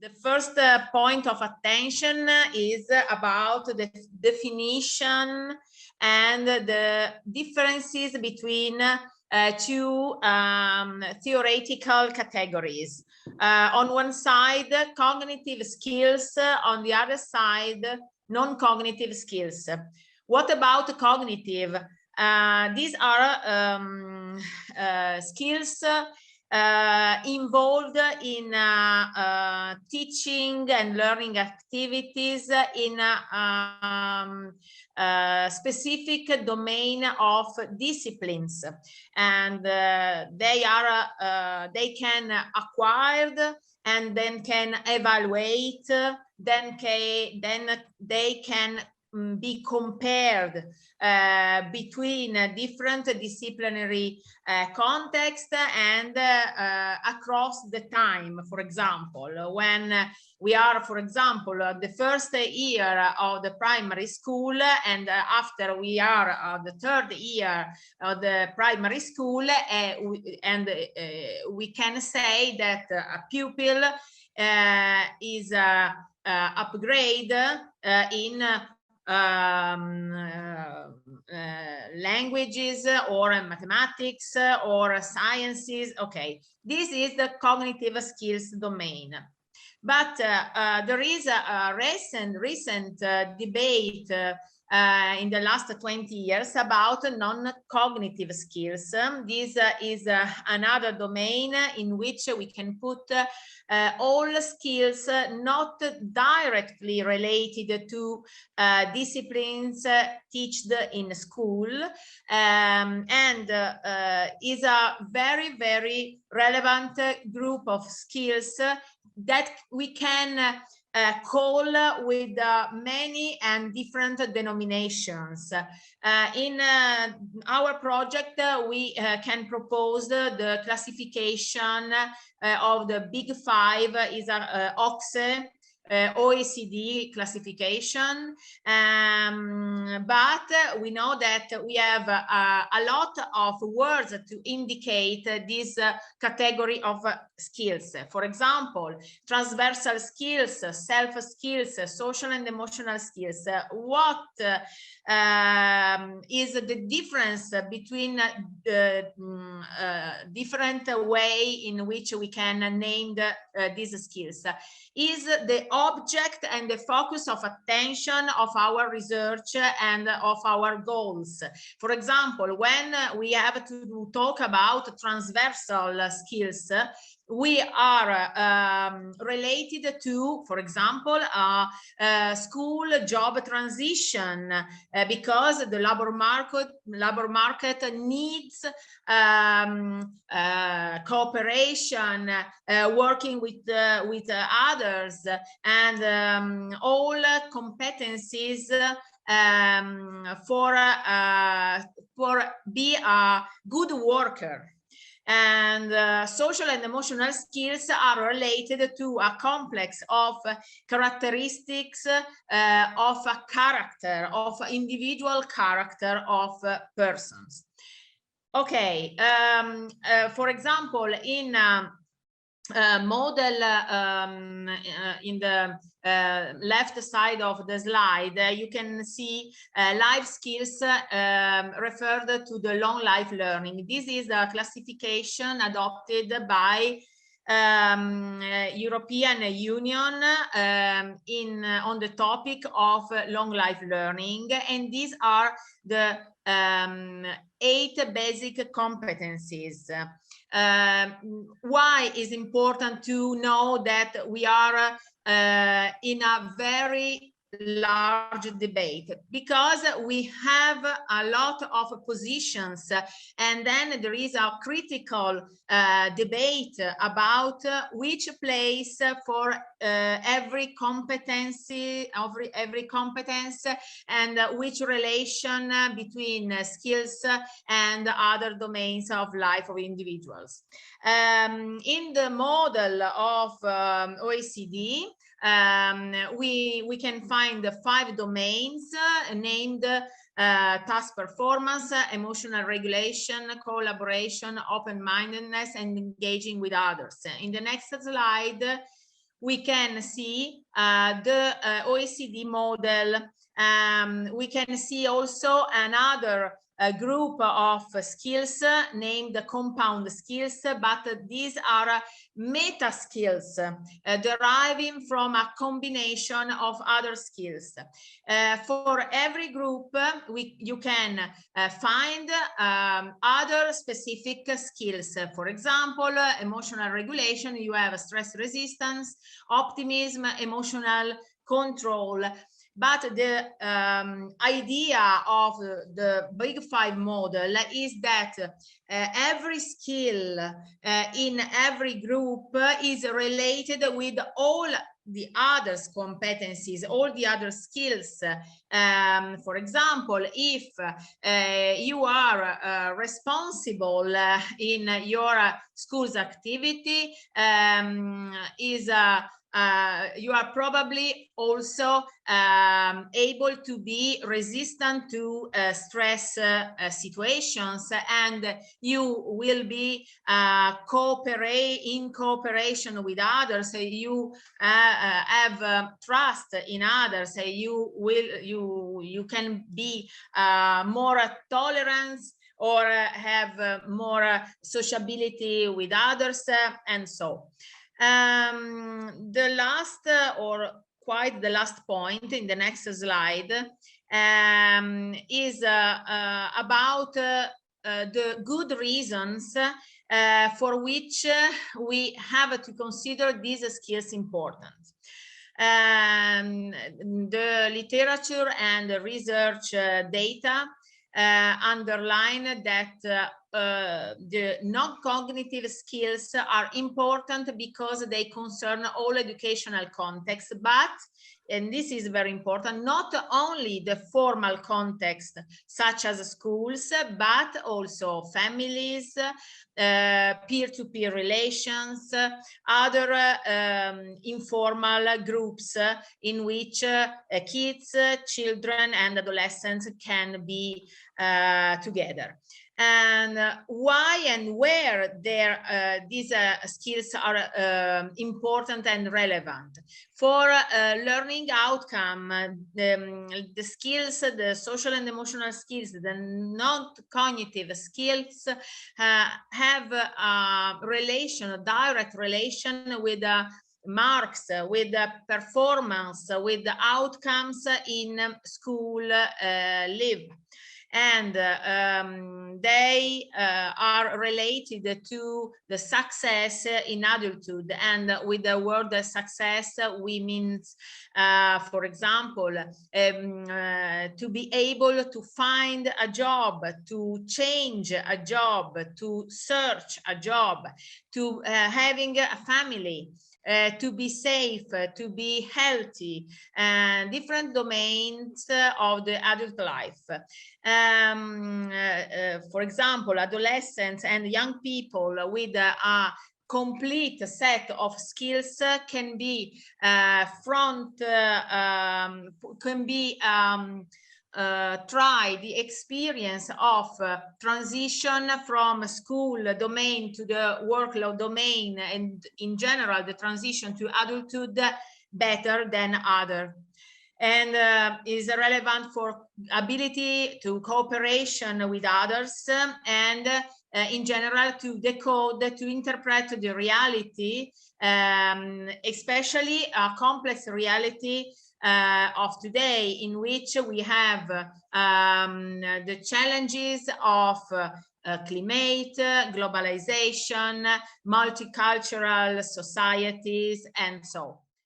The first point of attention is about the definition and the differences between two theoretical categories. On one side, cognitive skills, on the other side, non-cognitive skills. What about cognitive? These are skills involved in teaching and learning activities in a specific domain of disciplines, and they can acquired and then can evaluate, then they can be compared between different disciplinary context and across the time. For example, when we are, for example, the first year of the primary school, and after we are the third year of the primary school, we can say that a pupil is upgrade in languages or mathematics or sciences. Okay, this is the cognitive skills domain. But there is a recent debate in the last 20 years about non-cognitive skills. This is another domain in which we can put all skills not directly related to disciplines taught in school, and is a very, very relevant group of skills that we can call with many and different denominations. In our project, we can propose the classification of the Big Five is a OCSE, OECD classification, but we know that we have a lot of words to indicate this category of skills. For example, transversal skills, self skills, social and emotional skills. What is the difference between the different way in which we can name these skills? Is the object and the focus of attention of our research and of our goals. For example, when we have to talk about transversal skills, we are related to, for example, school job transition, because the labor market needs cooperation, working with others, and all competencies for be a good worker. And social and emotional skills are related to a complex of characteristics of a character, of individual character of persons. Okay, for example, in model in the left side of the slide, you can see life skills referred to the long life learning. This is a classification adopted by European Union on the topic of long life learning, and these are the 8 basic competencies. Why is important to know that we are in a very large debate? Because we have a lot of positions, and then there is a critical debate about which place for every competency, every competence, and which relation between skills and other domains of life of individuals. In the model of OECD, we can find the 5 domains named task performance, emotional regulation, collaboration, open-mindedness, and engaging with others. In the next slide, we can see the OECD model. We can see also another group of skills named compound skills, but these are meta skills deriving from a combination of other skills. For every group, you can find other specific skills. For example, emotional regulation, you have stress resistance, optimism, emotional control. But the idea of the Big Five model is that every skill in every group is related with all the other competencies, all the other skills. For example, if you are responsible in your school's activity, you are probably also able to be resistant to stress situations, and you will be in cooperation with others. You have trust in others. You can be more tolerant or have more sociability with others, and so. The last or quite the last point in the next slide is about the good reasons for which we have to consider these skills important. The literature and the research data underline that the non-cognitive skills are important because they concern all educational contexts, but, and this is very important, not only the formal context, such as schools, but also families, peer-to-peer relations, other informal groups in which kids, children, and adolescents can be together. And why and where these skills are important and relevant for learning outcome. The skills, the social and emotional skills, the non-cognitive skills have a relation, a direct relation with marks, with performance, with the outcomes in school live. And they are related to the success in adulthood. And with the word success, we mean, for example, to be able to find a job, to change a job, to search a job, to having a family, to be safe, to be healthy, and different domains of the adult life. For example, adolescents and young people with a complete set of skills can be try the experience of transition from school domain to the workload domain, and in general the transition to adulthood better than other, and is relevant for ability to cooperation with others, and in general to decode, to interpret the reality, especially a complex reality of today, in which we have the challenges of climate, globalization, multicultural societies, and so.